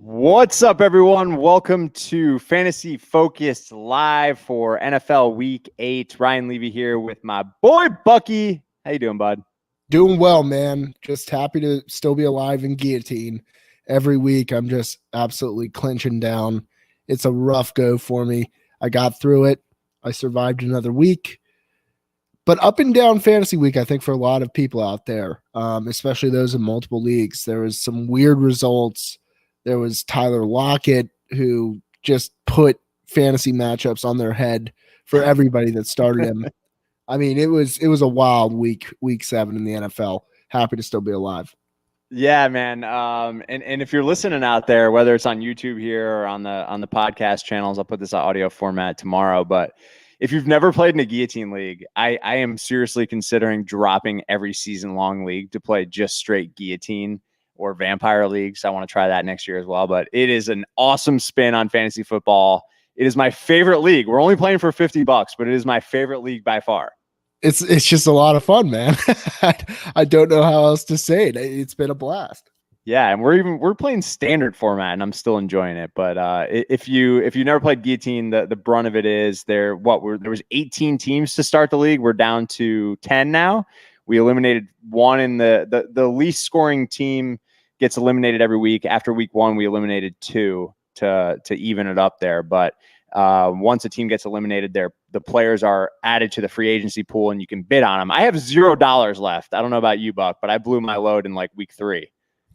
What's up, everyone? Welcome to Fantasy Focused Live for NFL Week 8. Ryan Levy here with my boy Bucky. How you doing, bud? Doing well, man. Just happy to still be alive in guillotine. Every week, I'm just absolutely clenching down. It's a rough go for me. I got through it. I survived another week. But up and down fantasy week, I think, for a lot of people out there, especially those in multiple leagues, there was some weird results. There was Tyler Lockett, who just put fantasy matchups on their head for everybody that started him. I mean, it was a wild week 7 in the NFL. Happy to still be alive. Yeah, man. And if you're listening out there, whether it's on YouTube here or on the podcast channels, I'll put this audio format tomorrow. But if you've never played in a guillotine league, I am seriously considering dropping every season-long league to play just straight guillotine or vampire leagues. I want to try that next year as well. But it is an awesome spin on fantasy football. It is my favorite league. We're only playing for $50, but it is my favorite league by far. It's just a lot of fun, man. I don't know how else to say it. It's been a blast. Yeah, and we're playing standard format, and I'm still enjoying it. But if you never played guillotine, the brunt of it is there was 18 teams to start the league. We're down to 10 now. We eliminated one in the least scoring team gets eliminated every week. After week 1, we eliminated 2 to even it up there. But once a team gets eliminated, the players are added to the free agency pool, and you can bid on them. I have $0 left. I don't know about you, Buck, but I blew my load in like week 3.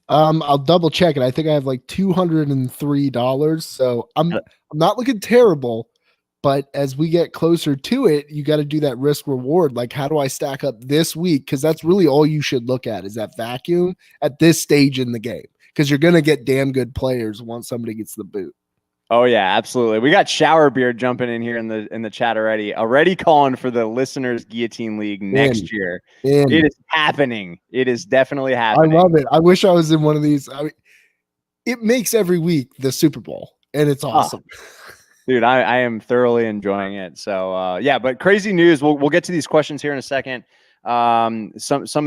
I'll double check it. I think I have like $203. So I'm not looking terrible. But as we get closer to it, you got to do that risk reward. Like, how do I stack up this week? Because that's really all you should look at is that vacuum at this stage in the game. Because you're going to get damn good players once somebody gets the boot. Oh, yeah, absolutely. We got Shower Beard jumping in here in the chat already calling for the Listeners Guillotine League next year. It is happening. It is definitely happening. I love it. I wish I was in one of these. I mean, it makes every week the Super Bowl, and it's awesome. Dude, I am thoroughly enjoying it. So, yeah, but crazy news. We'll get to these questions here in a second. Some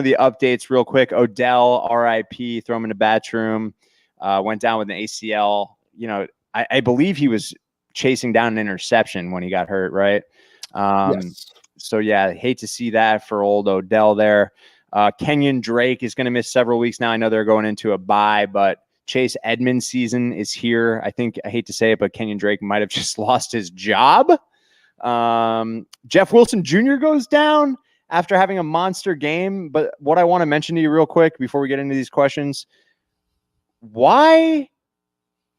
of the updates real quick. Odell, RIP, throw him in a bathroom, went down with an ACL. You know, I believe he was chasing down an interception when he got hurt, right? Yes. So, yeah, hate to see that for old Odell there. Kenyan Drake is going to miss several weeks now. I know they're going into a bye, but Chase Edmonds' season is here. I think, I hate to say it, but Kenyan Drake might have just lost his job. Jeff Wilson Jr. goes down after having a monster game. But what I want to mention to you real quick before we get into these questions, why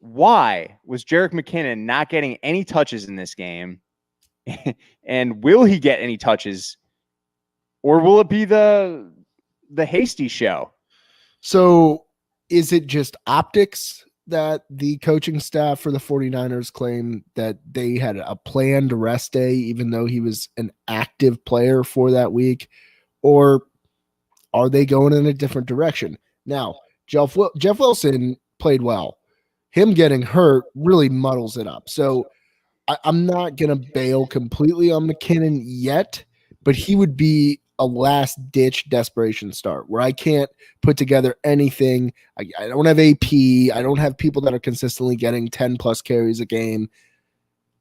was Jerick McKinnon not getting any touches in this game? And will he get any touches? Or will it be the hasty show? So is it just optics that the coaching staff for the 49ers claim that they had a planned rest day, even though he was an active player for that week? Or are they going in a different direction? Now, Jeff Wilson played well. Him getting hurt really muddles it up. So I'm not going to bail completely on McKinnon yet, but he would be a last-ditch desperation start where I can't put together anything. I don't have AP. I don't have people that are consistently getting 10-plus carries a game.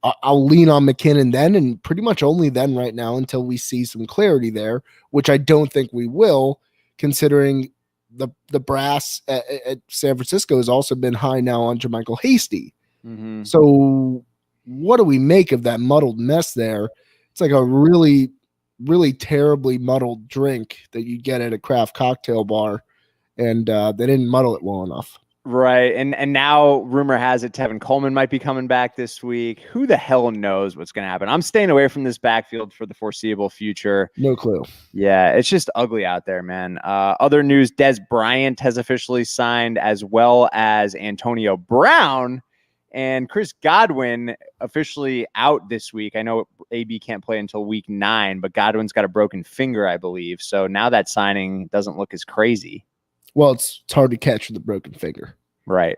I'll lean on McKinnon then, and pretty much only then right now until we see some clarity there, which I don't think we will, considering the brass at San Francisco has also been high now on Jermichael Hasty. Mm-hmm. So what do we make of that muddled mess there? It's like a really, really terribly muddled drink that you get at a craft cocktail bar, and they didn't muddle it well enough. Right. And now rumor has it Tevin Coleman might be coming back this week. Who the hell knows what's going to happen? I'm staying away from this backfield for the foreseeable future. No clue. Yeah, it's just ugly out there, man. Other news, Des Bryant has officially signed, as well as Antonio Brown And Chris Godwin officially out this week. I know AB can't play until week 9, but Godwin's got a broken finger, I believe. So now that signing doesn't look as crazy. Well, it's hard to catch with a broken finger. Right.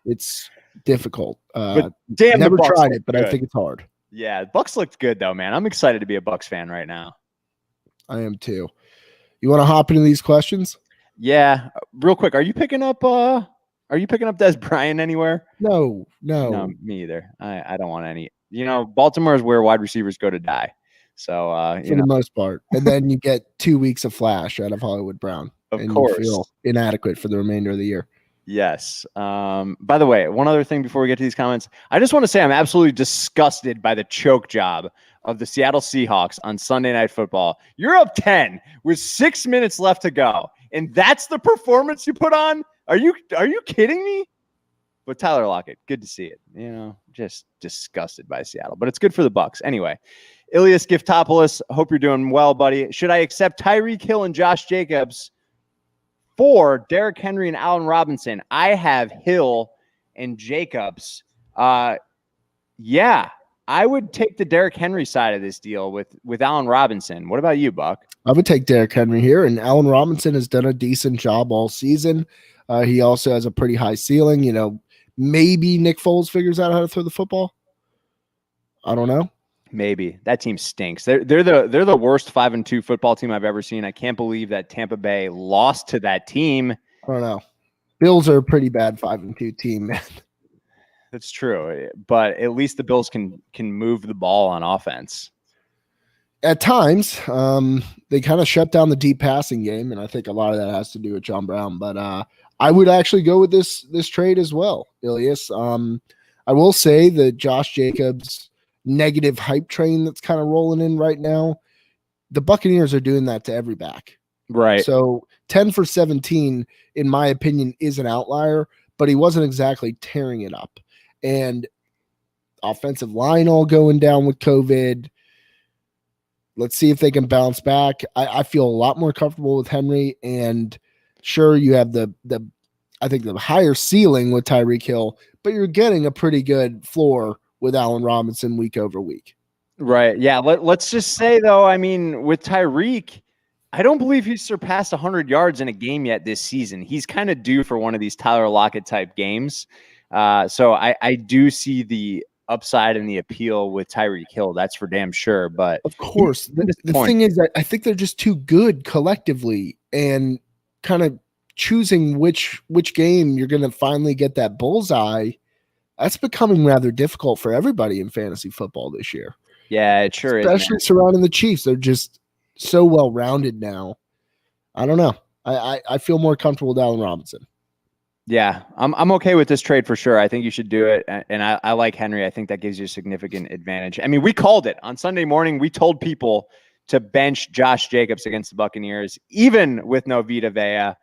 It's difficult. But damn, never tried it, but good. I think it's hard. Yeah, Bucks looked good though, man. I'm excited to be a Bucks fan right now. I am too. You want to hop into these questions? Yeah, real quick. Are you picking up Des Bryant anywhere? No, me either. I don't want any. Baltimore is where wide receivers go to die. So for the most part, and then you get 2 weeks of flash out of Hollywood Brown, of course, you feel inadequate for the remainder of the year. Yes. By the way, one other thing before we get to these comments, I just want to say I'm absolutely disgusted by the choke job of the Seattle Seahawks on Sunday Night Football. You're up 10 with 6 minutes left to go, and that's the performance you put on? Are you kidding me? But Tyler Lockett, good to see it. Just disgusted by Seattle, but it's good for the Bucks anyway. Ilias Giftopoulos, hope you're doing well, buddy. Should I accept Tyreek Hill and Josh Jacobs for Derrick Henry and Allen Robinson? I have Hill and Jacobs. Yeah, I would take the Derrick Henry side of this deal with Allen Robinson. What about you, Buck? I would take Derrick Henry here, and Allen Robinson has done a decent job all season. He also has a pretty high ceiling. Maybe Nick Foles figures out how to throw the football. I don't know. Maybe. That team stinks. They're the worst 5-2 football team I've ever seen. I can't believe that Tampa Bay lost to that team. I don't know. Bills are a pretty bad 5-2 team, man. That's true, but at least the Bills can move the ball on offense. At times, they kind of shut down the deep passing game, and I think a lot of that has to do with John Brown. But I would actually go with this trade as well, Ilias. I will say that Josh Jacobs negative hype train that's kind of rolling in right now, the Buccaneers are doing that to every back. Right. So 10 for 17, in my opinion, is an outlier, but he wasn't exactly tearing it up. And offensive line all going down with COVID. Let's see if they can bounce back. I feel a lot more comfortable with Henry, and sure, you have the I think the higher ceiling with Tyreek Hill, but you're getting a pretty good floor with Allen Robinson week over week. Right. Yeah. Let's just say, though, I mean, with Tyreek, I don't believe he's surpassed 100 yards in a game yet this season. He's kind of due for one of these Tyler Lockett type games. So I do see the upside and the appeal with Tyreek Hill. That's for damn sure. But of course, the thing is that I think they're just too good collectively, and kind of choosing which game you're going to finally get that bullseye. That's becoming rather difficult for everybody in fantasy football this year. Yeah, it sure is. Especially surrounding the Chiefs. They're just so well-rounded now. I don't know. I feel more comfortable with Allen Robinson. Yeah, I'm okay with this trade for sure. I think you should do it. And I like Henry. I think that gives you a significant advantage. I mean, we called it. On Sunday morning, we told people to bench Josh Jacobs against the Buccaneers. Even with no Vita Vea,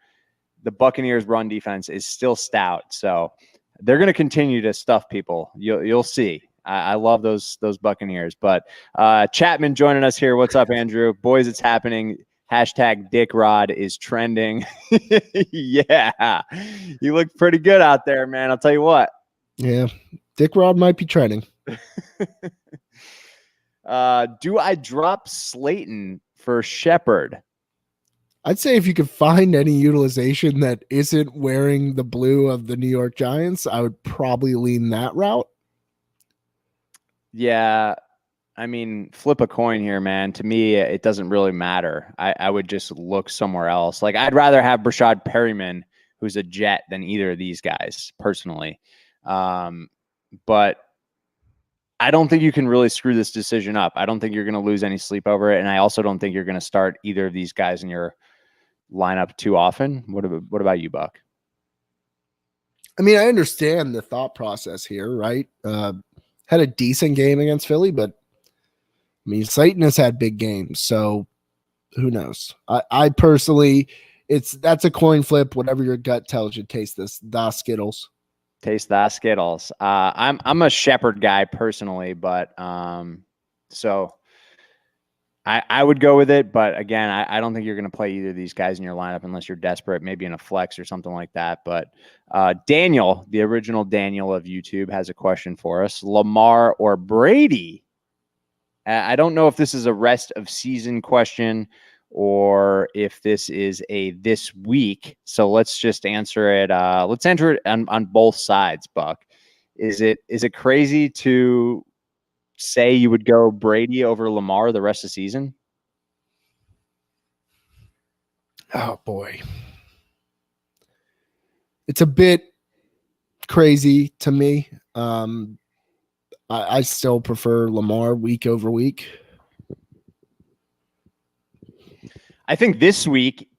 the Buccaneers' run defense is still stout. So they're going to continue to stuff people. You'll see. I love those Buccaneers. But Chapman joining us here. What's up, Andrew? Boys, it's happening. Hashtag Dick Rod is trending. Yeah, you look pretty good out there, man. I'll tell you what. Yeah, Dick Rod might be trending. Do I drop Slayton for Shepard? I'd say if you could find any utilization that isn't wearing the blue of the New York Giants, I would probably lean that route. Yeah, I mean, flip a coin here, man. To me, it doesn't really matter. I would just look somewhere else. Like, I'd rather have Brashad Perryman, who's a Jet, than either of these guys, personally. But I don't think you can really screw this decision up. I don't think you're going to lose any sleep over it, and I also don't think you're going to start either of these guys in your lineup too often. What about you, Buck? I mean, I understand the thought process here, right? Had a decent game against Philly, but I mean, Slayton has had big games, so who knows? I personally, that's a coin flip. Whatever your gut tells you, taste the Skittles. Taste the Skittles. I'm a Shepard guy personally, but so I would go with it, but again, I don't think you're going to play either of these guys in your lineup unless you're desperate, maybe in a flex or something like that. But Daniel, the original Daniel of YouTube, has a question for us. Lamar or Brady? I don't know if this is a rest of season question or if this is a this week. So let's just answer it. Let's answer it on both sides, Buck. Is it crazy to say you would go Brady over Lamar the rest of the season? Oh boy. It's a bit crazy to me. I still prefer Lamar week over week. I think this week,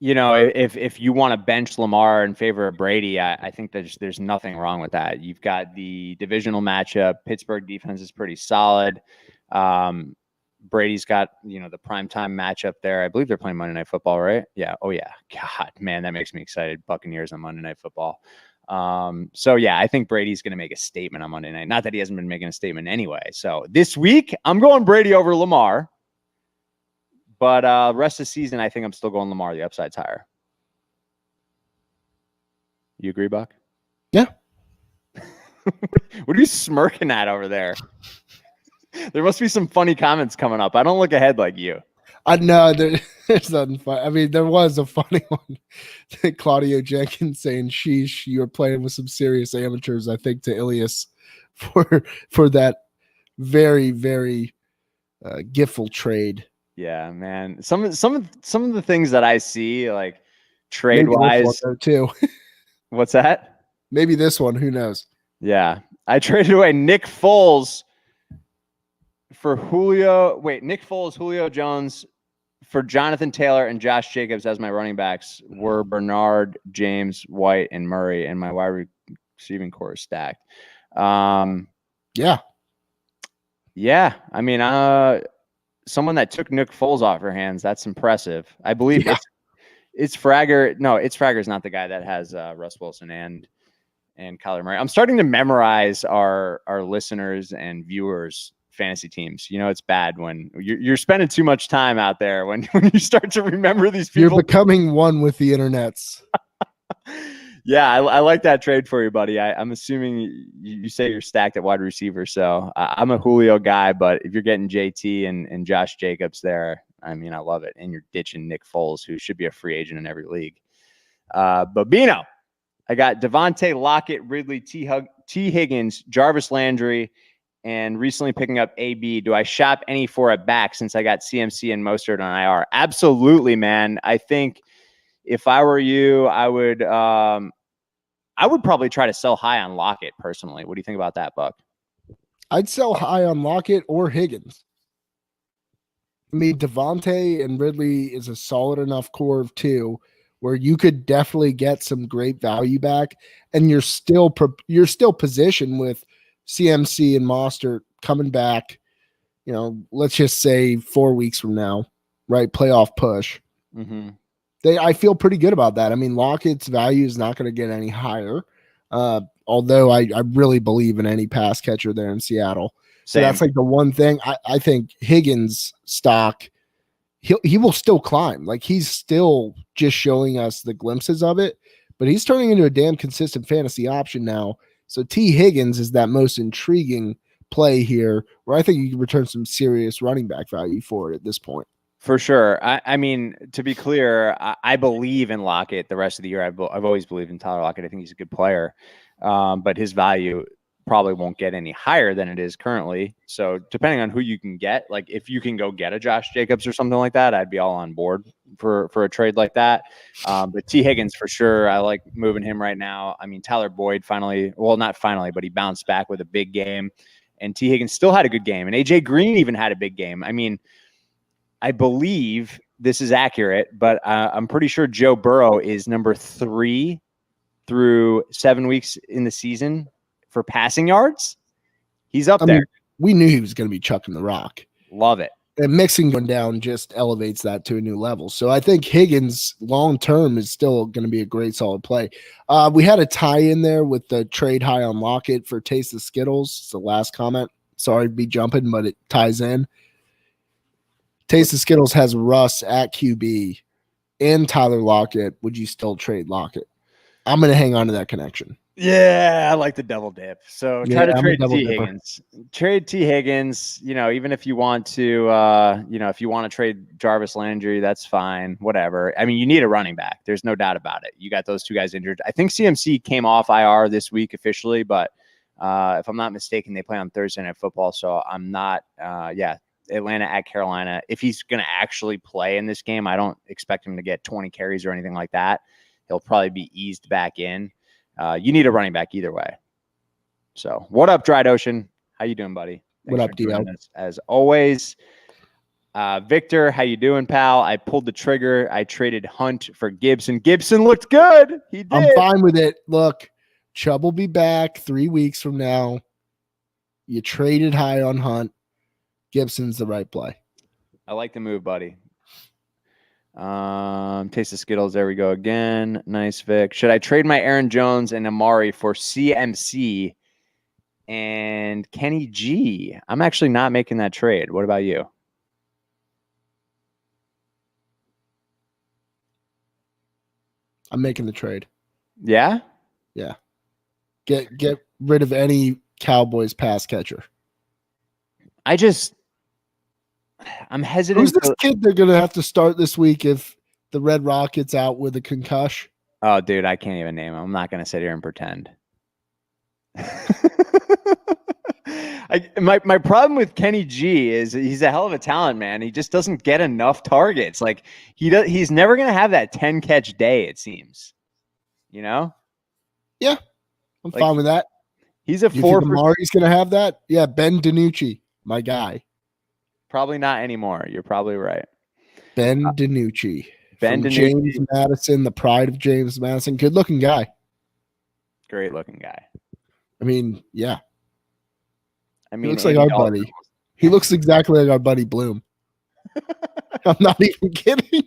if you want to bench Lamar in favor of Brady, I think there's nothing wrong with that. You've got the divisional matchup. Pittsburgh defense is pretty solid. Brady's got, the primetime matchup there. I believe they're playing Monday Night Football, right? Yeah. Oh, yeah. God, man, that makes me excited. Buccaneers on Monday Night Football. So, yeah, I think Brady's going to make a statement on Monday night. Not that he hasn't been making a statement anyway. So this week, I'm going Brady over Lamar. But rest of the season, I think I'm still going Lamar. The upside's higher. You agree, Buck? Yeah. What are you smirking at over there? There must be some funny comments coming up. I don't look ahead like you. I know there's nothing fun. I mean, there was a funny one. Claudio Jenkins saying, "Sheesh, you were playing with some serious amateurs." I think to Ilias for that very, very giftful trade. Yeah, man. Some of the things that I see, like trade wise, too. What's that? Maybe this one. Who knows? Yeah, I traded away Nick Foles for Julio. Wait, Nick Foles, Julio Jones for Jonathan Taylor and Josh Jacobs as my running backs were Bernard, James, White, and Murray, and my wide receiving core is stacked. Yeah. I mean, someone that took Nick Foles off her hands, that's impressive. I believe it's Fragger. No, it's Fragger's not the guy that has Russ Wilson and Kyler Murray. I'm starting to memorize our listeners and viewers' fantasy teams. It's bad when you're spending too much time out there when you start to remember these people. You're becoming one with the internets. Yeah, I like that trade for you, buddy. I'm assuming you say you're stacked at wide receiver, so I'm a Julio guy, but if you're getting JT and Josh Jacobs there, I mean, I love it. And you're ditching Nick Foles, who should be a free agent in every league. But Bino, I got Devontae, Lockett, Ridley, T. Higgins, Jarvis Landry, and recently picking up AB. Do I shop any for a back since I got CMC and Mostert on IR? Absolutely, man. I think if I were you, I would probably try to sell high on Lockett personally. What do you think about that, Buck? I'd sell high on Lockett or Higgins. I mean, Devontae and Ridley is a solid enough core of two where you could definitely get some great value back, and you're still positioned with CMC and Mostert coming back. Let's just say 4 weeks from now, right? Playoff push. Mm-hmm. I feel pretty good about that. I mean, Lockett's value is not going to get any higher, although I really believe in any pass catcher there in Seattle. So that's like the one thing. I think Higgins' stock, he will still climb. Like, he's still just showing us the glimpses of it, but he's turning into a damn consistent fantasy option now. So T. Higgins is that most intriguing play here, where I think you can return some serious running back value for it at this point. For sure. I mean, to be clear, I believe in Lockett the rest of the year. I've always believed in Tyler Lockett. I think he's a good player, but his value probably won't get any higher than it is currently. So depending on who you can get, like if you can go get a Josh Jacobs or something like that, I'd be all on board for a trade like that. But T. Higgins for sure, I like moving him right now. I mean, Tyler Boyd not finally, but he bounced back with a big game, and T. Higgins still had a good game, and AJ Green even had a big game. I mean, I believe this is accurate, but I'm pretty sure Joe Burrow is number 3 through 7 weeks in the season for passing yards. He's up there. We knew he was going to be chucking the rock. Love it. And mixing going down just elevates that to a new level. So I think Higgins long-term is still going to be a great solid play. We had a tie in there with the trade high on Lockett for Taste of Skittles. It's the last comment. Sorry to be jumping, but it ties in. Taste of Skittles has Russ at QB and Tyler Lockett. Would you still trade Lockett? I'm going to hang on to that connection. Yeah, I like the double dip. So try to trade T. Higgins. Trade T. Higgins. Even if you want to, if you want to trade Jarvis Landry, that's fine. Whatever. I mean, you need a running back. There's no doubt about it. You got those two guys injured. I think CMC came off IR this week officially, but if I'm not mistaken, they play on Thursday Night Football. So I'm not. Atlanta at Carolina. If he's going to actually play in this game, I don't expect him to get 20 carries or anything like that. He'll probably be eased back in. You need a running back either way. So what up, Dried Ocean? How you doing, buddy? What up, DL? As always. Victor, how you doing, pal? I pulled the trigger. I traded Hunt for Gibson. Gibson looked good. He did. I'm fine with it. Look, Chubb will be back 3 weeks from now. You traded high on Hunt. Gibson's the right play. I like the move, buddy. Taste of Skittles. There we go again. Nice, Vic. Should I trade my Aaron Jones and Amari for CMC and Kenny G? I'm actually not making that trade. What about you? I'm making the trade. Yeah? Yeah. Get rid of any Cowboys pass catcher. I'm hesitant. Who's this kid they're going to have to start this week if the Red Rocket's out with a concussion? Oh, dude, I can't even name him. I'm not going to sit here and pretend. My problem with Kenny G is he's a hell of a talent, man. He just doesn't get enough targets. Like he's never going to have that 10 catch day, it seems. Yeah, I'm fine with that. He's a 4. Amari's going to have that? Yeah, Ben DiNucci, my guy. Probably not anymore. You're probably right. Ben DiNucci. James Madison, the pride of James Madison. Good looking guy. Great looking guy. I mean, yeah. I mean, he looks like our buddy. He looks exactly like our buddy Bloom. I'm not even kidding.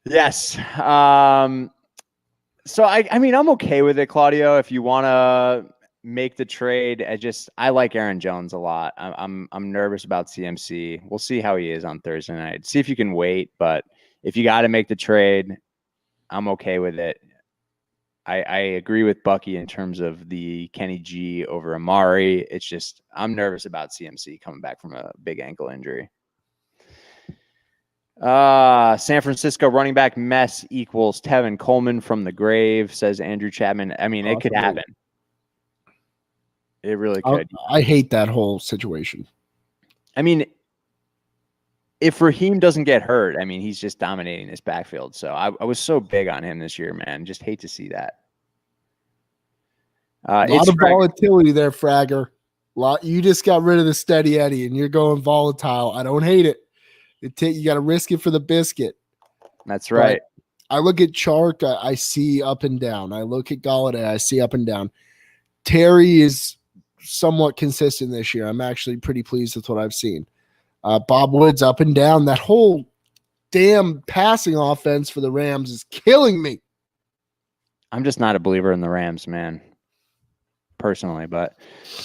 Yes. So I mean, I'm okay with it, Claudio. If you want to make the trade, I like Aaron Jones a lot. I'm nervous about CMC. We'll see how he is on Thursday night. See if you can wait, but if you got to make the trade, I'm okay with it. I agree with Bucky in terms of the Kenny G over Amari. It's just I'm nervous about CMC coming back from a big ankle injury. San Francisco running back mess equals Tevin Coleman from the grave, says Andrew Chapman. I mean, it could happen. It really could. I hate that whole situation. I mean, if Raheem doesn't get hurt, I mean, he's just dominating this backfield. So I was so big on him this year, man. Just hate to see that. A lot of volatility there, Fragger. You just got rid of the steady Eddie, and you're going volatile. I don't hate it. You got to risk it for the biscuit. That's right. But I look at Chark, I see up and down. I look at Galladay, I see up and down. Terry is somewhat consistent this year. I'm actually pretty pleased with what I've seen. Bob Woods up and down. That whole damn passing offense for the Rams is killing me. I'm just not a believer in the Rams, man, personally. But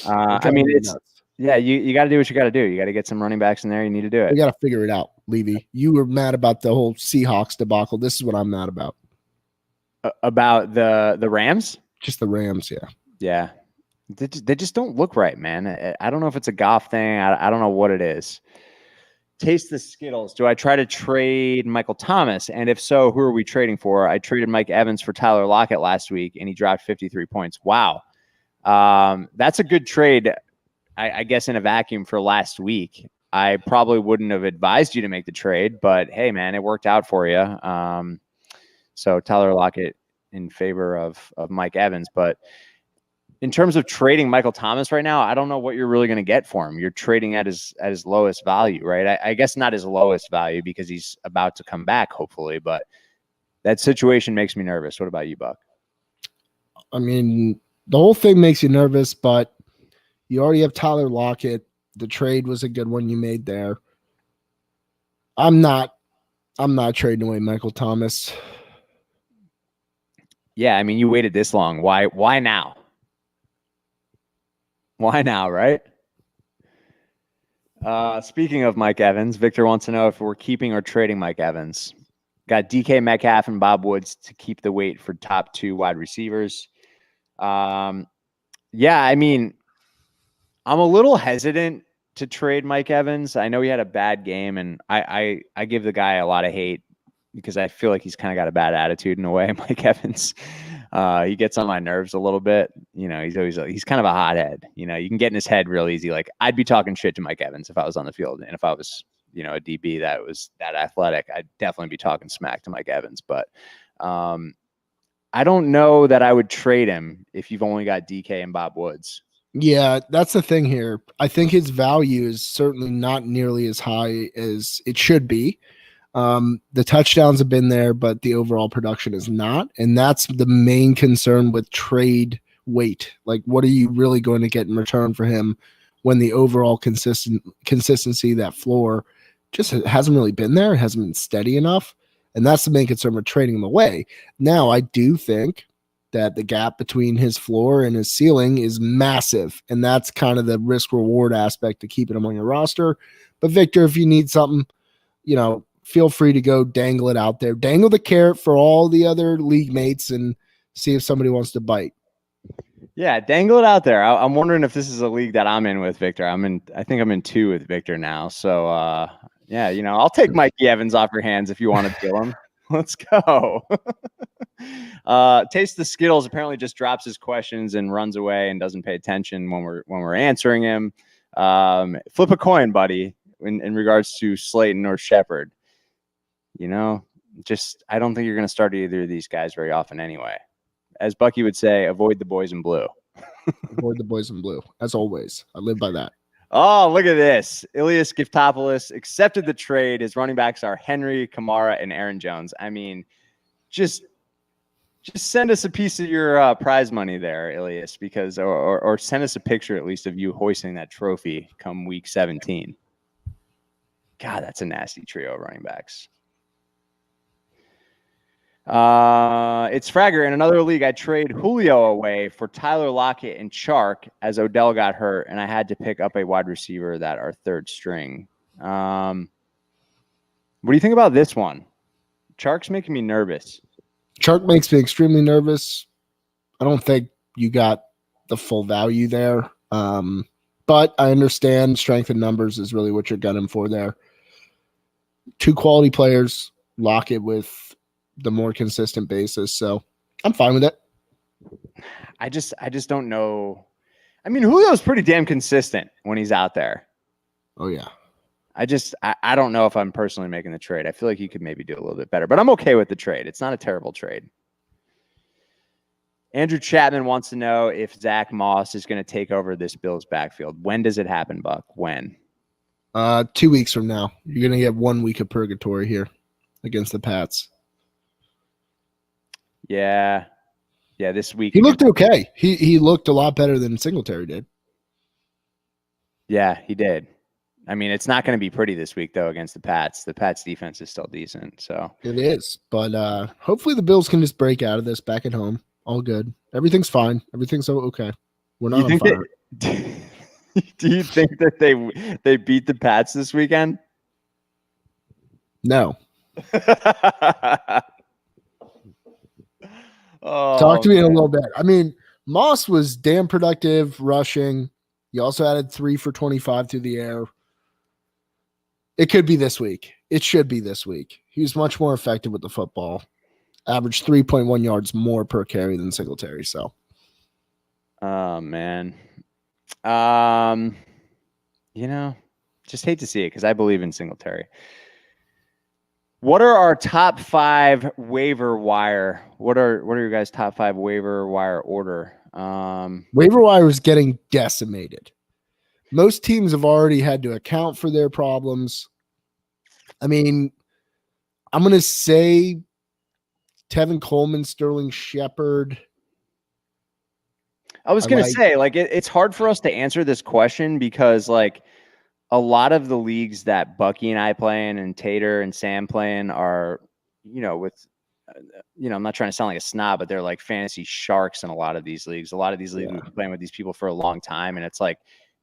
I mean, it's nuts. Yeah, you got to do what you got to do. You got to get some running backs in there. You need to do it. You got to figure it out, Levy. You were mad about the whole Seahawks debacle. This is what I'm mad about. About the Rams? Just the Rams, yeah. Yeah. They just don't look right, man. I don't know if it's a Goff thing. I don't know what it is. Taste the Skittles. Do I try to trade Michael Thomas? And if so, who are we trading for? I traded Mike Evans for Tyler Lockett last week, and he dropped 53 points. Wow. That's a good trade, I guess, in a vacuum for last week. I probably wouldn't have advised you to make the trade, but hey, man, it worked out for you. So Tyler Lockett in favor of Mike Evans. But in terms of trading Michael Thomas right now, I don't know what you're really going to get for him. You're trading at his lowest value, right? I guess not his lowest value because he's about to come back, hopefully. But that situation makes me nervous. What about you, Buck? I mean, the whole thing makes you nervous, but you already have Tyler Lockett. The trade was a good one you made there. I'm not trading away Michael Thomas. Yeah, I mean, you waited this long. Why now? Why now, right? Speaking of Mike Evans, Victor wants to know if we're keeping or trading Mike Evans. Got DK Metcalf and Bob Woods to keep the weight for top 2 wide receivers. Yeah, I mean, I'm a little hesitant to trade Mike Evans. I know he had a bad game, and I give the guy a lot of hate because I feel like he's kind of got a bad attitude in a way. Mike Evans, he gets on my nerves a little bit. You know, he's kind of a hothead. You know, you can get in his head real easy. Like, I'd be talking shit to Mike Evans if I was on the field, and if I was, you know, a DB that was that athletic, I'd definitely be talking smack to Mike Evans. But I don't know that I would trade him if you've only got DK and Bob Woods. Yeah, that's the thing here. I think his value is certainly not nearly as high as it should be. The touchdowns have been there, but the overall production is not. And that's the main concern with trade weight. Like, what are you really going to get in return for him when the overall consistency, that floor, just hasn't really been there, hasn't been steady enough? And that's the main concern with trading him away. Now, I do think that the gap between his floor and his ceiling is massive. And that's kind of the risk reward aspect to keeping him on your roster. But Victor, if you need something, you know, feel free to go dangle it out there. Dangle the carrot for all the other league mates and see if somebody wants to bite. Yeah, dangle it out there. I'm wondering if this is a league that I'm in with Victor. I think I'm in 2 with Victor now. So yeah, you know, I'll take Mikey Evans off your hands if you want to deal him. Let's go. Taste the Skittles apparently just drops his questions and runs away and doesn't pay attention when we're answering him. Flip a coin, buddy, in regards to Slayton or Shepard. You know, just I don't think you're going to start either of these guys very often anyway. As Bucky would say, avoid the boys in blue. Avoid the boys in blue, as always. I live by that. Oh, look at this. Ilias Giftopoulos accepted the trade. His running backs are Henry, Kamara, and Aaron Jones. I mean, just send us a piece of your prize money there, Ilias, because or send us a picture at least of you hoisting that trophy come week 17. God, that's a nasty trio of running backs. It's Fragger. In another league, I trade Julio away for Tyler Lockett and Chark as Odell got hurt, and I had to pick up a wide receiver that are third string. What do you think about this one? Chark's making me nervous. Chark makes me extremely nervous. I don't think you got the full value there. But I understand strength in numbers is really what you're gunning for there. 2 quality players, Lockett with the more consistent basis. So I'm fine with it. I just don't know. I mean, Julio's pretty damn consistent when he's out there. Oh yeah. I don't know if I'm personally making the trade. I feel like you could maybe do a little bit better, but I'm okay with the trade. It's not a terrible trade. Andrew Chapman wants to know if Zach Moss is going to take over this Bills backfield. When does it happen, Buck? When? 2 weeks from now. You're going to get 1 week of purgatory here against the Pats. Yeah. Yeah, this week. He looked okay. He looked a lot better than Singletary did. Yeah, he did. I mean, it's not going to be pretty this week, though, against the Pats. The Pats defense is still decent. So it is. But hopefully the Bills can just break out of this back at home. All good. Everything's fine. Everything's okay. We're not on fire. Do you think that they beat the Pats this weekend? No. Oh, talk to me in a little bit. I mean, Moss was damn productive rushing. He also added 3 for 25 through the air. It could be this week. It should be this week. He was much more effective with the football. Averaged 3.1 yards more per carry than Singletary. So, oh man, you know, just hate to see it because I believe in Singletary. What are our top 5 waiver wire? What are your guys' top 5 waiver wire order? Waiver wire is getting decimated. Most teams have already had to account for their problems. I mean, I'm going to say Tevin Coleman, Sterling Shepard. I was going to say, like, it's hard for us to answer this question because, like, a lot of the leagues that Bucky and I play in and Tater and Sam playing are, you know, with, you know, I'm not trying to sound like a snob, but they're like fantasy sharks in a lot of these leagues. A lot of these leagues we've been playing with these people for a long time. And it's like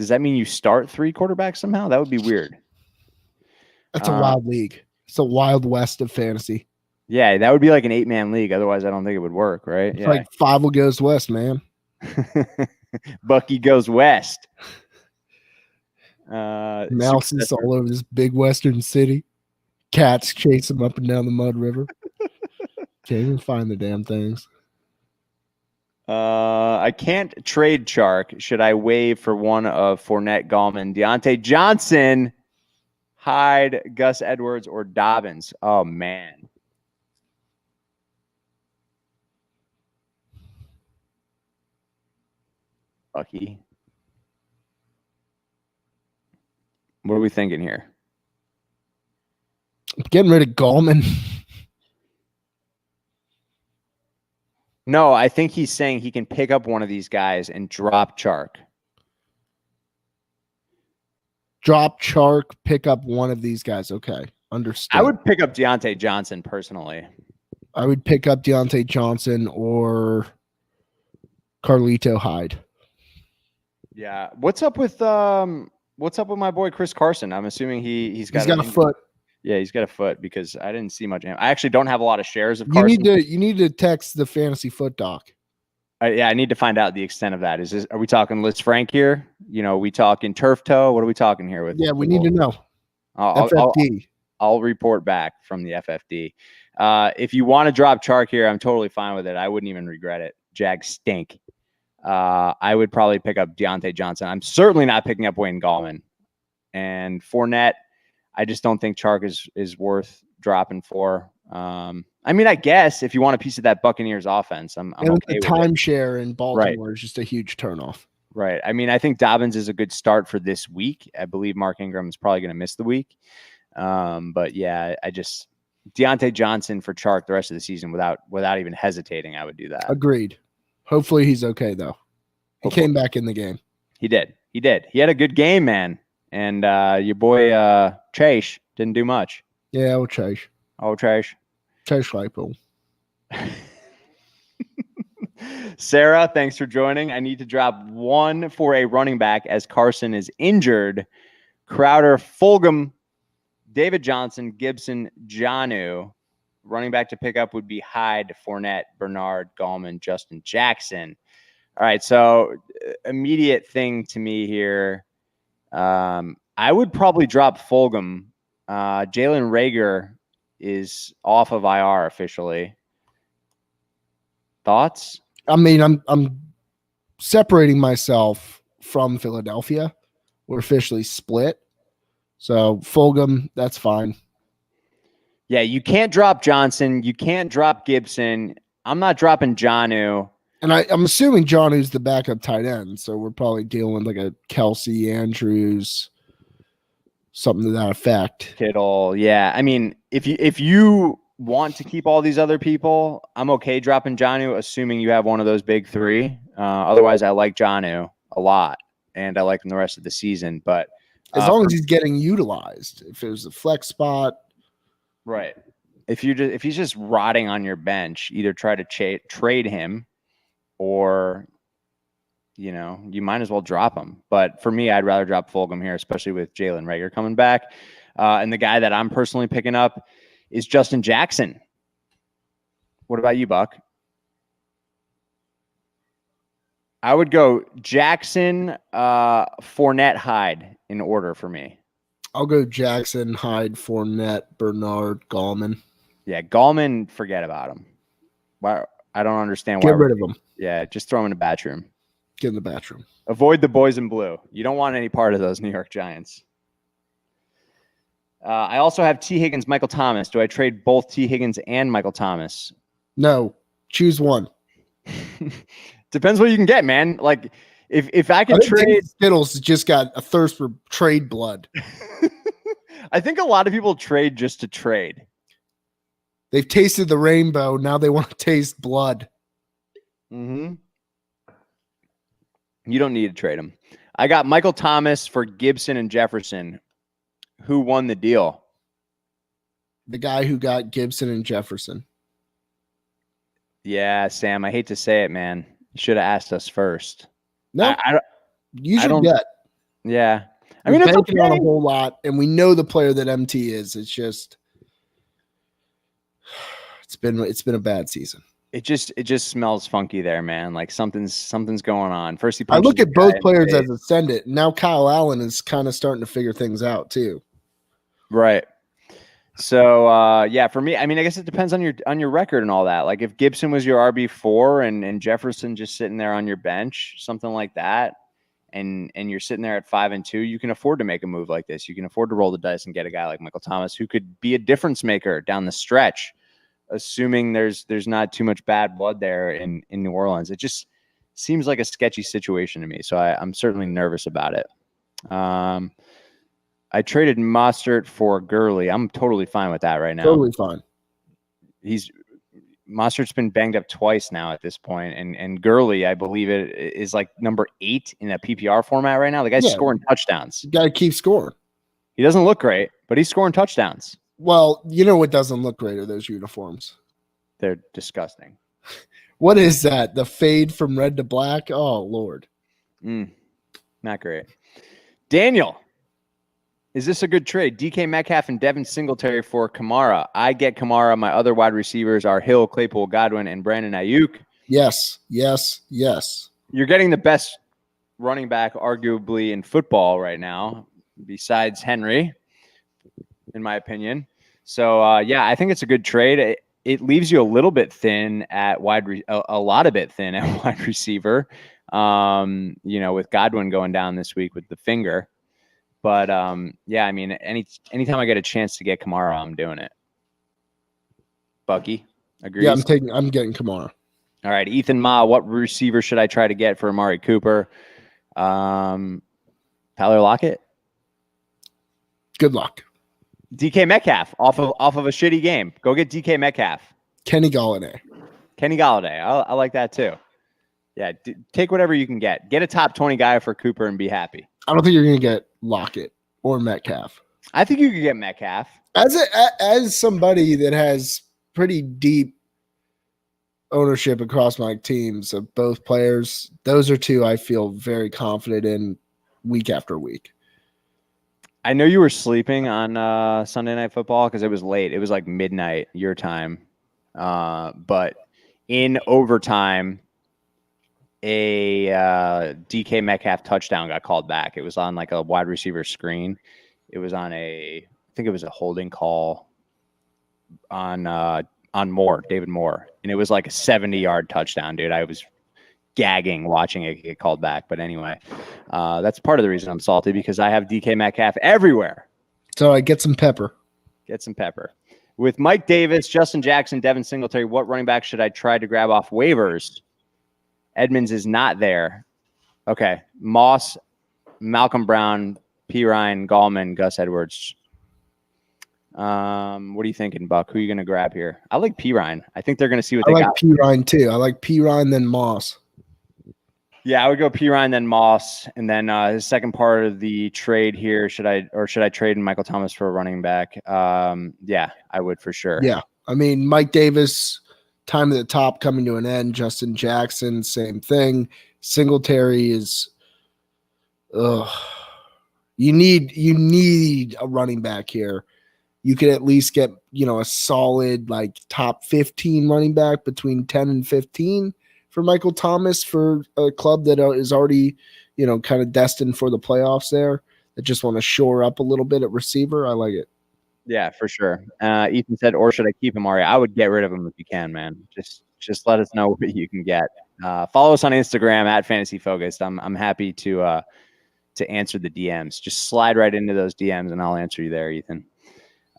Does that mean you start 3 quarterbacks somehow? That would be weird. That's a wild league. It's a wild west of fantasy. Yeah, that would be like an 8-man league. Otherwise, I don't think it would work, right? It's like 5 will goes west, man. Bucky goes west. Mouse is all over this big western city. Cats chase him up and down the mud river. Can't even find the damn things. I can't trade Chark. Should I waive for one of Fournette, Gallman, Deontay Johnson, Hyde, Gus Edwards, or Dobbins? Oh, man. Bucky. What are we thinking here? Getting rid of Gallman. No, I think he's saying he can pick up one of these guys and drop Chark. Drop Chark, pick up one of these guys. Okay, understood. I would pick up Deontay Johnson personally. I would pick up Deontay Johnson or Carlito Hyde. Yeah. What's up with my boy Chris Carson? I'm assuming he's got a foot. Yeah, he's got a foot because I didn't see much of him. I actually don't have a lot of shares of Carson. You need to text the fantasy foot doc. I need to find out the extent of that. Are we talking Liz Frank here? We talking turf toe? What are we talking here with? Yeah, we need to know. FFD. I'll report back from the FFD. If you want to drop Chark here, I'm totally fine with it. I wouldn't even regret it. Jags stink. I would probably pick up Deontay Johnson. I'm certainly not picking up Wayne Gallman. And Fournette, I just don't think Chark is worth dropping for. I mean, I guess if you want a piece of that Buccaneers offense, I'm okay with it. The timeshare in Baltimore is just a huge turnoff. Right. I mean, I think Dobbins is a good start for this week. I believe Mark Ingram is probably going to miss the week. But yeah, Deontay Johnson for Chark the rest of the season without even hesitating, I would do that. Agreed. Hopefully he's okay though. He came back in the game. He did. He had a good game, man. And your boy Chase didn't do much. Yeah, old Chase. Chase Claypool. Sarah, thanks for joining. I need to drop one for a running back as Carson is injured. Crowder, Fulgham, David Johnson, Gibson, Jonnu. Running back to pick up would be Hyde, Fournette, Bernard, Gallman, Justin Jackson. All right, so immediate thing to me here. I would probably drop Fulgham. Jalen Reagor is off of IR officially. Thoughts? I mean, I'm separating myself from Philadelphia. We're officially split. So Fulgham, that's fine. Yeah, you can't drop Johnson. You can't drop Gibson. I'm not dropping Jonnu. And I'm assuming Jonnu's the backup tight end. So we're probably dealing with like a Kelsey, Andrews, something to that effect. Kittle. Yeah. I mean, if you want to keep all these other people, I'm okay dropping Jonnu, assuming you have one of those big three. Otherwise, I like Jonnu a lot, and I like him the rest of the season. But as long as he's getting utilized, if it was a flex spot, right? If he's just rotting on your bench, either try to trade him, or you might as well drop him. But for me, I'd rather drop Fulgham here, especially with Jalen Reagor coming back. And the guy that I'm personally picking up is Justin Jackson. What about you, Buck? I would go Jackson, Fournette, Hyde in order for me. I'll go Jackson, Hyde, Fournette, Bernard, Gallman. Yeah, Gallman, forget about him. Why? I don't understand why. Get rid of him. Yeah, just throw him in the bathroom. Get in the bathroom. Avoid the boys in blue. You don't want any part of those New York Giants. I also have T. Higgins, Michael Thomas. Do I trade both T. Higgins and Michael Thomas? No. Choose one. Depends what you can get, man. Like, if I could trade... Skittles just got a thirst for trade blood. I think a lot of people trade just to trade. They've tasted the rainbow. Now they want to taste blood. Mm-hmm. You don't need to trade him. I got Michael Thomas for Gibson and Jefferson. Who won the deal? The guy who got Gibson and Jefferson. Yeah, Sam, I hate to say it, man. You should have asked us first. No, you should get. Yeah. I We're mean, it's banking on a okay. whole lot, and we know the player that MT is. It's just it's been a bad season. It just smells funky there, man. Like something's going on. First he I punches look the at guy both in the players face. as ascendant. Now Kyle Allen is kind of starting to figure things out too. Right. So yeah, for me, I mean, I guess it depends on your record and all that. Like if Gibson was your RB4 and Jefferson just sitting there on your bench, something like that, and you're sitting there at 5-2, you can afford to make a move like this. You can afford to roll the dice and get a guy like Michael Thomas who could be a difference maker down the stretch, assuming there's not too much bad blood there in New Orleans. It just seems like a sketchy situation to me. So I'm certainly nervous about it. I traded Mostert for Gurley. I'm totally fine with that right now. Totally fine. Mostert's been banged up twice now at this point, and Gurley, I believe it is like number 8 in a PPR format right now. The guy's scoring touchdowns. You got to keep scoring. He doesn't look great, but he's scoring touchdowns. Well, you know what doesn't look great are those uniforms. They're disgusting. What is that? The fade from red to black? Oh, Lord. Not great. Daniel, is this a good trade? DK Metcalf and Devin Singletary for Kamara. I get Kamara. My other wide receivers are Hill, Claypool, Godwin, and Brandon Ayuk. Yes, yes, yes. You're getting the best running back, arguably, in football right now, besides Henry, in my opinion. So, yeah, I think it's a good trade. It leaves you a little bit thin at a lot of bit thin at wide receiver, with Godwin going down this week with the finger. But, yeah, I mean, anytime I get a chance to get Kamara, I'm doing it. Bucky, agrees? Yeah, I'm getting Kamara. All right, Ethan Ma, what receiver should I try to get for Amari Cooper? Tyler Lockett? Good luck. DK Metcalf off of a shitty game. Go get DK Metcalf. Kenny Galladay. I like that too. Yeah, take whatever you can get. Get a top 20 guy for Cooper and be happy. I don't think you're going to get Lockett or Metcalf. I think you could get Metcalf. As somebody that has pretty deep ownership across my teams of both players, those are two I feel very confident in week after week. I know you were sleeping on Sunday Night Football because it was late. It was like midnight your time. But in overtime, a DK Metcalf touchdown got called back. It was on like a wide receiver screen. It was on I think it was a holding call on David Moore. And it was like a 70-yard touchdown, dude. I was gagging watching it get called back. But anyway, that's part of the reason I'm salty because I have DK Metcalf everywhere. So I get some pepper. With Mike Davis, Justin Jackson, Devin Singletary, what running back should I try to grab off waivers? Edmonds is not there. Okay. Moss, Malcolm Brown, P. Ryan, Gallman, Gus Edwards. What are you thinking, Buck? Who are you going to grab here? I like P. Ryan. I think they're going to see what they got. I like P. Ryan too. I like P. Ryan then Moss. Yeah, I would go P. Ryan then Moss, and then his second part of the trade here. Should I trade in Michael Thomas for a running back? Yeah, I would for sure. Yeah, I mean Mike Davis, time at the top coming to an end. Justin Jackson, same thing. Singletary is, you need a running back here. You could at least get a solid like top 15 running back between 10 and 15. For Michael Thomas, for a club that is already, kind of destined for the playoffs there, that just want to shore up a little bit at receiver. I like it. Yeah, for sure. Ethan said, or should I keep him, Ari? I would get rid of him if you can, man. Just let us know what you can get. Follow us on Instagram at Fantasy Focused. I'm happy to answer the DMs. Just slide right into those DMs and I'll answer you there, Ethan.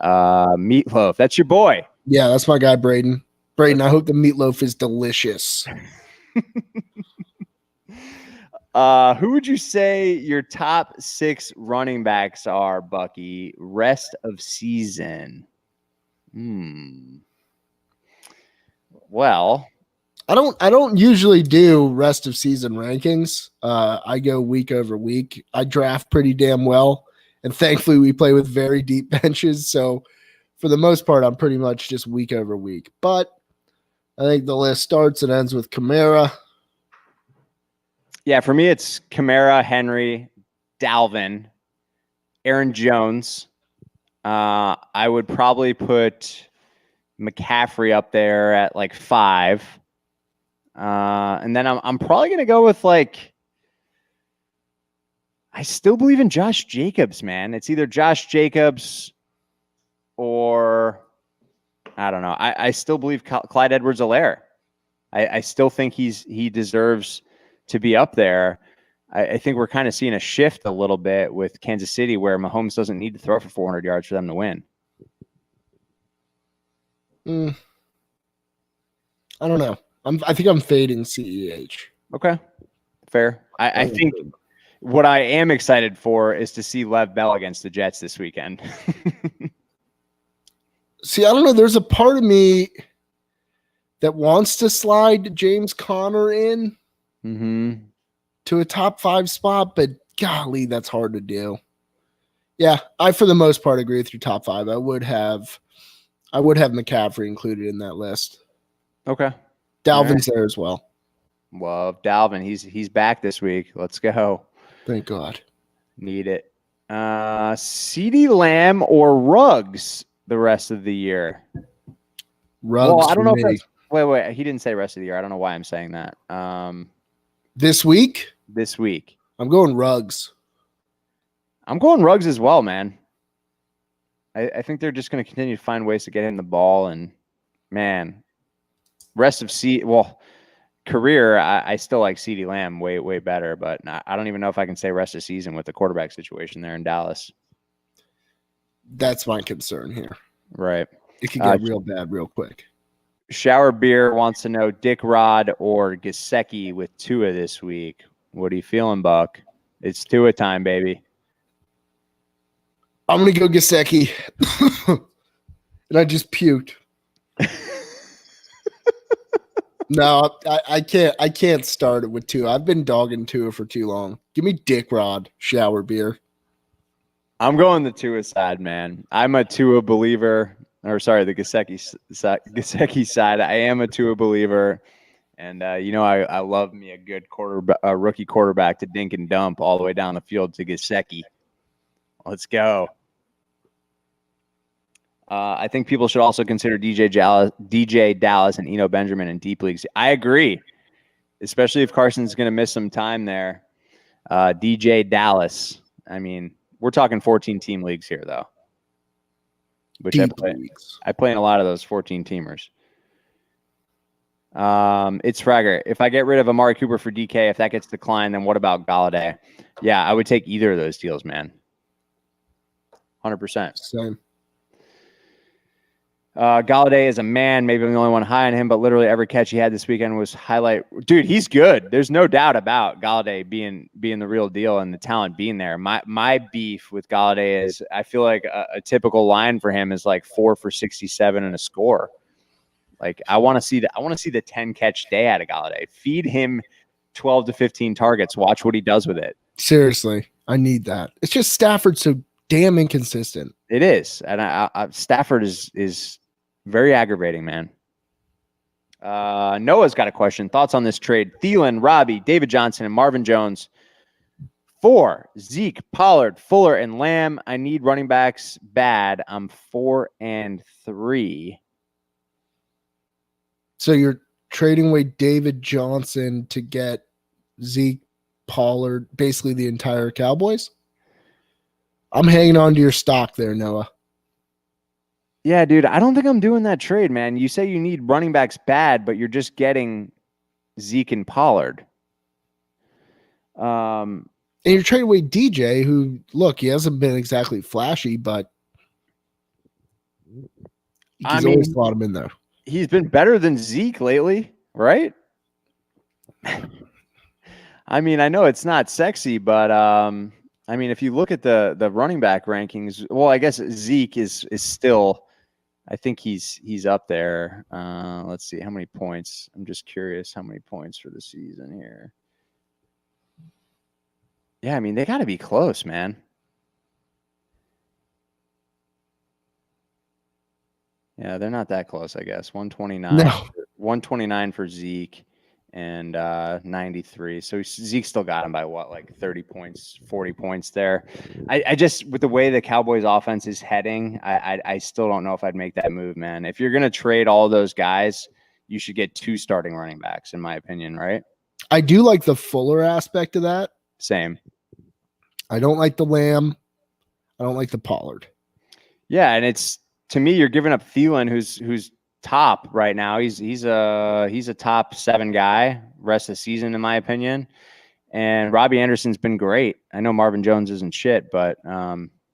Meatloaf, that's your boy. Yeah, that's my guy, Braden. Braden, I hope the meatloaf is delicious. Who would you say your top 6 running backs are, Bucky, rest of season? Well, I don't usually do rest of season rankings. I go week over week. I draft pretty damn well, and thankfully we play with very deep benches. So for the most part, I'm pretty much just week over week. But I think the list starts and ends with Kamara. Yeah, for me, it's Kamara, Henry, Dalvin, Aaron Jones. I would probably put McCaffrey up there at like 5. And then I'm probably going to go with like, I still believe in Josh Jacobs, man. It's either Josh Jacobs or I don't know. I still believe Clyde Edwards-Helaire. I still think he deserves to be up there. I think we're kind of seeing a shift a little bit with Kansas City where Mahomes doesn't need to throw for 400 yards for them to win. I don't know. I think I'm fading CEH. Okay. Fair. I think what I am excited for is to see Lev Bell against the Jets this weekend. See, I don't know. There's a part of me that wants to slide James Conner in to a top 5 spot, but golly, that's hard to do. Yeah, I for the most part agree with your top 5. I would have McCaffrey included in that list. Okay. Dalvin's there as well. Love Dalvin. He's back this week. Let's go. Thank God. Need it. CeeDee Lamb or Ruggs the rest of the year? Ruggs. Well, I don't know if that's wait. He didn't say rest of the year. I don't know why I'm saying that. This week? This week. I'm going Ruggs. I'm going Ruggs as well, man. I think they're just going to continue to find ways to get him the ball. And, man, rest of career, I still like CeeDee Lamb way, way better. But I don't even know if I can say rest of season with the quarterback situation there in Dallas. That's my concern here. Right. It could get real bad real quick. Shower Beer wants to know Dick Rod or Gesicki with Tua this week. What are you feeling, Buck? It's Tua time, baby. I'm going to go Gesicki. And I just puked. No, I can't start it with Tua. I've been dogging Tua for too long. Give me Dick Rod, Shower Beer. I'm going the Tua side, man. I'm a Tua believer. Or sorry, the Gesicki side. I am a Tua believer. And, I love me a good rookie quarterback to dink and dump all the way down the field to Gesicki. Let's go. I think people should also consider DJ Dallas and Eno Benjamin in deep leagues. I agree, especially if Carson's going to miss some time there. DJ Dallas. I mean, we're talking 14-team leagues here, though. Which I play in a lot of those 14-teamers. It's Fragger. If I get rid of Amari Cooper for DK, if that gets declined, then what about Galladay? Yeah, I would take either of those deals, man. 100%. Same. Galladay is a man. Maybe I'm the only one high on him, but literally every catch he had this weekend was highlight. Dude, he's good. There's no doubt about Galladay being the real deal and the talent being there. My beef with Galladay is I feel like a typical line for him is like 4 for 67 and a score. Like I want to see the 10 catch day out of Galladay. Feed him 12 to 15 targets. Watch what he does with it. Seriously, I need that. It's just Stafford's so damn inconsistent. It is, and Stafford is very aggravating, man. Noah's got a question. Thoughts on this trade? Thielen, Robbie, David Johnson, and Marvin Jones. 4, Zeke, Pollard, Fuller, and Lamb. I need running backs bad. I'm 4 and 3. So you're trading away David Johnson to get Zeke, Pollard, basically the entire Cowboys? I'm hanging on to your stock there, Noah. Yeah, dude, I don't think I'm doing that trade, man. You say you need running backs bad, but you're just getting Zeke and Pollard. And you're trading away DJ, who, look, he hasn't been exactly flashy, but always slot him in there. He's been better than Zeke lately, right? I mean, I know it's not sexy, but I mean, if you look at the running back rankings, well, I guess Zeke is still. I think he's up there. Let's see how many points. I'm just curious how many points for the season here. Yeah, I mean they got to be close, man. Yeah, they're not that close, I guess. 129. No. 129 for Zeke, and 93. So Zeke still got him by what, like 30 points, 40 points there. I just, with the way the Cowboys offense is heading, I still don't know if I'd make that move, man. If you're going to trade all those guys, you should get 2 starting running backs, in my opinion, right? I do like the Fuller aspect of that. Same. I don't like the Lamb. I don't like the Pollard. Yeah, and it's, to me, you're giving up Thielen, who's top right now. He's a top 7 guy rest of the season, in my opinion. And Robbie Anderson's been great. I know Marvin Jones isn't shit, but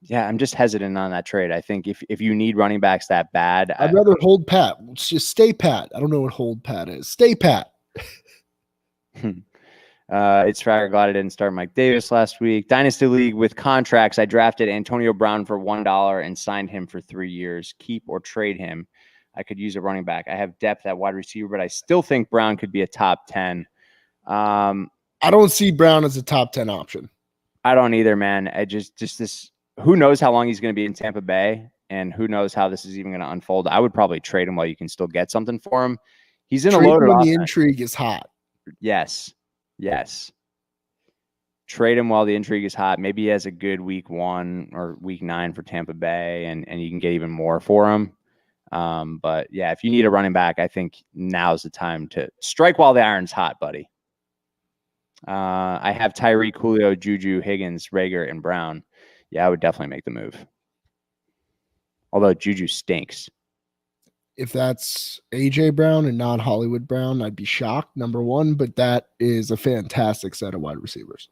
yeah, I'm just hesitant on that trade. I think if you need running backs that bad, I'd rather hold pat. Just stay pat. I don't know what hold pat is. Stay pat. It's Fragger. Glad I didn't start Mike Davis last week. Dynasty League with contracts. I drafted Antonio Brown for $1 and signed him for 3 years. Keep or trade him. I could use a running back. I have depth at wide receiver, but I still think Brown could be a top 10. I don't see Brown as a top 10 option. I don't either, man. I just this. Who knows how long he's going to be in Tampa Bay, and who knows how this is even going to unfold. I would probably trade him while you can still get something for him. He's in a loaded offense. The intrigue is hot. Yes. Trade him while the intrigue is hot. Maybe he has a good week 1 or week 9 for Tampa Bay, and you can get even more for him. But yeah, if you need a running back, I think now's the time to strike while the iron's hot, buddy. I have Tyreek, Julio, Juju, Higgins, Rager, and Brown. Yeah, I would definitely make the move. Although Juju stinks. If that's AJ Brown and not Hollywood Brown, I'd be shocked, number one, but that is a fantastic set of wide receivers.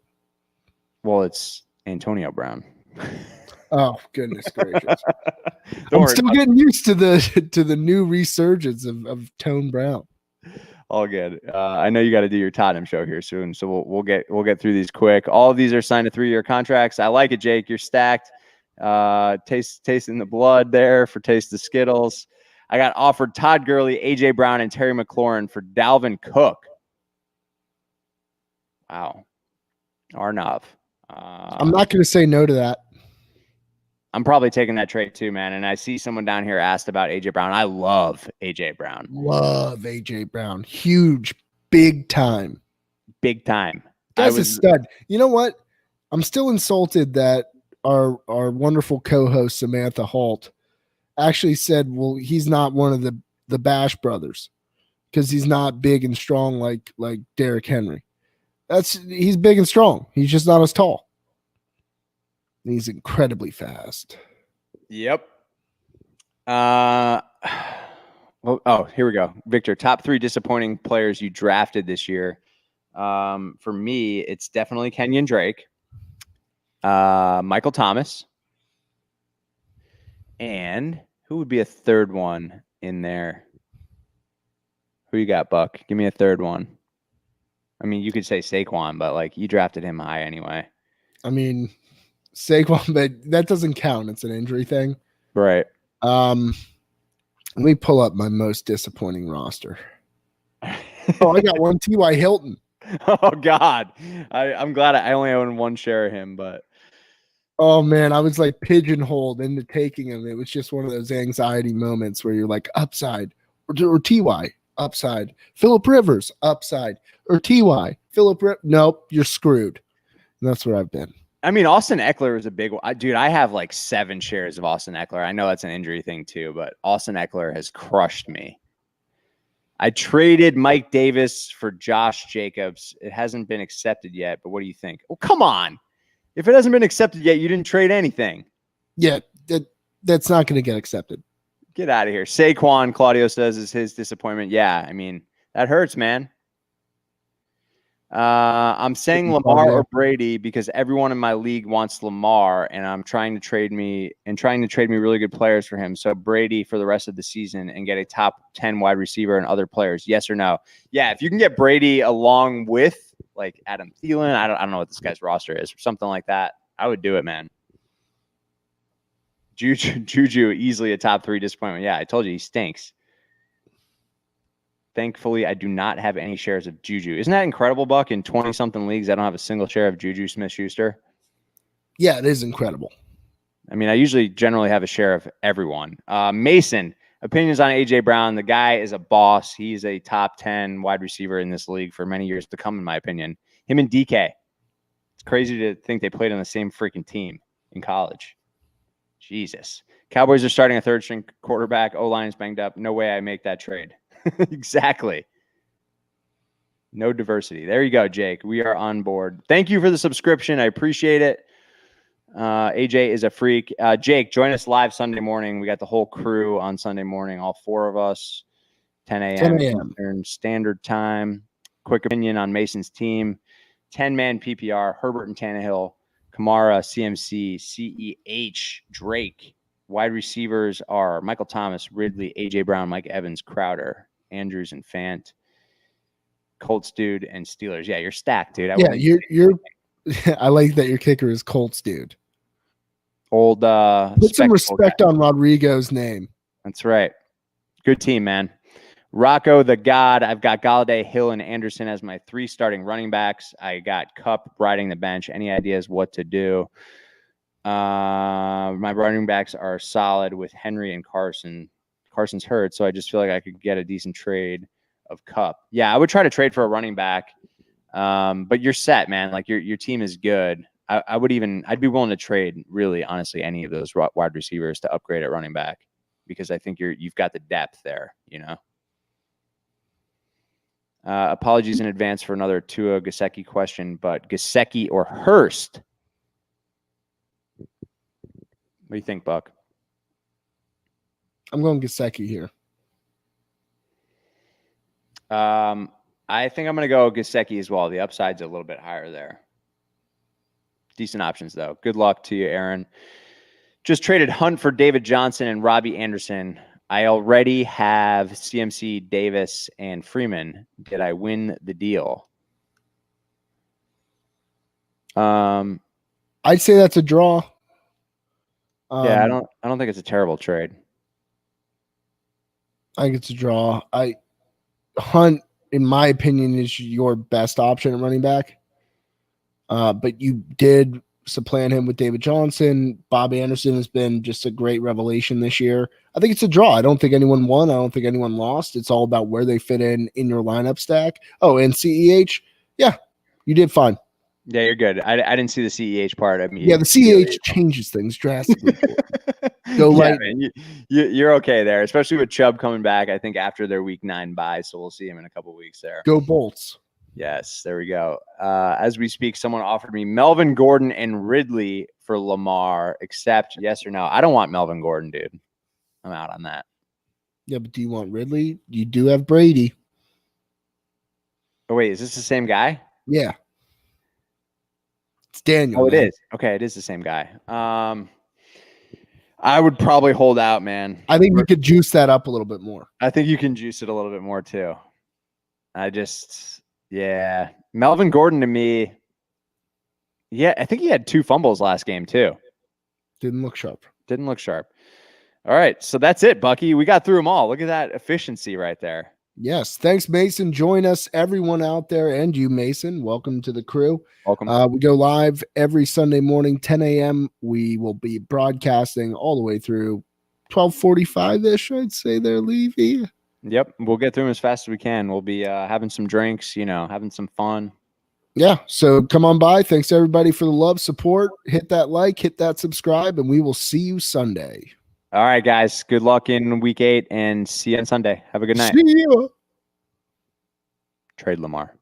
Well, it's Antonio Brown. Oh, goodness gracious. I'm still getting used to the new resurgence of Tone Brown. All good. I know you got to do your Tottenham show here soon, so we'll get through these quick. All of these are signed to 3-year contracts. I like it, Jake. You're stacked. Tasting the blood there for Taste the Skittles. I got offered Todd Gurley, AJ Brown, and Terry McLaurin for Dalvin Cook. Wow. Arnav. I'm not going to say no to that. I'm probably taking that trade too, man. And I see someone down here asked about AJ Brown. I love AJ Brown. Love AJ Brown. Huge, big time. Big time. Guy's a stud. You know what? I'm still insulted that our wonderful co-host Samantha Holt actually said, well, he's not one of the Bash brothers because he's not big and strong like Derrick Henry. He's big and strong. He's just not as tall. And he's incredibly fast. Yep. Well, here we go. Victor, top 3 disappointing players you drafted this year. For me, it's definitely Kenyan Drake, Michael Thomas, and who would be a third one in there? Who you got, Buck? Give me a third one. I mean, you could say Saquon, but like you drafted him high anyway. I mean, Saquon, but that doesn't count. It's an injury thing. Right. Let me pull up my most disappointing roster. Oh, I got one. T.Y. Hilton. Oh, God. I'm glad I only own one share of him, but. Oh, man, I was like pigeonholed into taking him. It was just one of those anxiety moments where you're like upside or T.Y. upside. Phillip Rivers upside or T.Y. Nope, you're screwed. And that's where I've been. I mean, Austin Eckler is a big one. Dude, I have like 7 shares of Austin Eckler. I know that's an injury thing too, but Austin Eckler has crushed me. I traded Mike Davis for Josh Jacobs. It hasn't been accepted yet, but what do you think? Oh, come on. If it hasn't been accepted yet, you didn't trade anything. Yeah, that's not going to get accepted. Get out of here. Saquon, Claudio says, is his disappointment. Yeah, I mean, that hurts, man. I'm saying Lamar or Brady because everyone in my league wants Lamar, and I'm trying to trade me really good players for him. So Brady for the rest of the season and get a top 10 wide receiver and other players. Yes or no? Yeah, if you can get Brady along with like Adam Thielen, I don't know what this guy's roster is or something like that, I would do it, man. Juju easily a top 3 disappointment. Yeah, I told you he stinks. Thankfully, I do not have any shares of Juju. Isn't that incredible, Buck? In 20-something leagues, I don't have a single share of Juju Smith-Schuster. Yeah, it is incredible. I mean, I generally have a share of everyone. Mason, Opinions on A.J. Brown. The guy is a boss. He's a top 10 wide receiver in this league for many years to come, in my opinion. Him and DK. It's crazy to think they played on the same freaking team in college. Jesus. Cowboys are starting a third-string quarterback. O-line is banged up. No way I make that trade. Exactly. No diversity. There you go, Jake. We are on board. Thank you for the subscription. I appreciate it. AJ is a freak. Jake, join us live Sunday morning. We got the whole crew on Sunday morning, all four of us, 10 a.m. Eastern Standard Time. Quick opinion on Mason's team. 10-man PPR, Herbert and Tannehill, Kamara, CMC, CEH, Drake. Wide receivers are Michael Thomas, Ridley, AJ Brown, Mike Evans, Crowder, Andrews, and Fant. Colts dude and Steelers. Yeah, you're stacked, dude. You're I like that your kicker is Colts dude. Old put some respect on Rodrigo's name. That's right. Good team, man. Rocco the God. I've got Galladay, Hill, and Anderson as my 3 starting running backs. I got Kupp riding the bench. Any ideas what to do? My running backs are solid with Henry and Carson. Carson's hurt, so I just feel like I could get a decent trade of Kupp. Yeah, I would try to trade for a running back. But you're set, man. Like your team is good. I'd be willing to trade, really, honestly, any of those wide receivers to upgrade at running back, because I think you've got the depth there, you know. Apologies in advance for another Tua Gesicki question, but Gesicki or Hurst? What do you think, Buck? I'm going Gesicki here. I think I'm going to go Gesicki as well. The upside's a little bit higher there. Decent options, though. Good luck to you, Aaron. Just traded Hunt for David Johnson and Robbie Anderson. I already have CMC, Davis, and Freeman. Did I win the deal? I'd say that's a draw. Yeah, I don't think it's a terrible trade. I think it's a draw. Hunt, in my opinion, is your best option at running back. But you did supplant him with David Johnson. Bob Anderson has been just a great revelation this year. I think it's a draw. I don't think anyone won. I don't think anyone lost. It's all about where they fit in your lineup stack. Oh, and CEH, yeah, you did fine. Yeah, you're good. I didn't see the CEH part. I mean, yeah, the CEH changes things drastically. Go light. Man, you're okay there, especially with Chubb coming back. I think after their week 9 bye, so we'll see him in a couple weeks there. Go Bolts. Yes, there we go. As we speak, someone offered me Melvin Gordon and Ridley for Lamar. Accept, yes or no? I don't want Melvin Gordon, dude. I'm out on that. Yeah, but do you want Ridley? You do have Brady. Oh, wait, is this the same guy? Yeah. It's Daniel. Oh, it is. Okay, it is the same guy. I would probably hold out, man. I think we could juice that up a little bit more. I think you can juice it a little bit more, too. Yeah. Melvin Gordon to me, yeah, I think he had 2 fumbles last game, too. Didn't look sharp. All right, so that's it, Bucky. We got through them all. Look at that efficiency right there. Yes. Thanks, Mason. Join us, everyone out there, and you, Mason. Welcome to the crew. Welcome. We go live every Sunday morning, 10 a.m. We will be broadcasting all the way through 12:45-ish, I'd say there, Levy. Yep. We'll get through them as fast as we can. We'll be having some drinks, having some fun. Yeah. So come on by. Thanks, everybody, for the love, support. Hit that like, hit that subscribe, and we will see you Sunday. All right, guys. Good luck in week 8 and see you on Sunday. Have a good night. See you. Trade Lamar.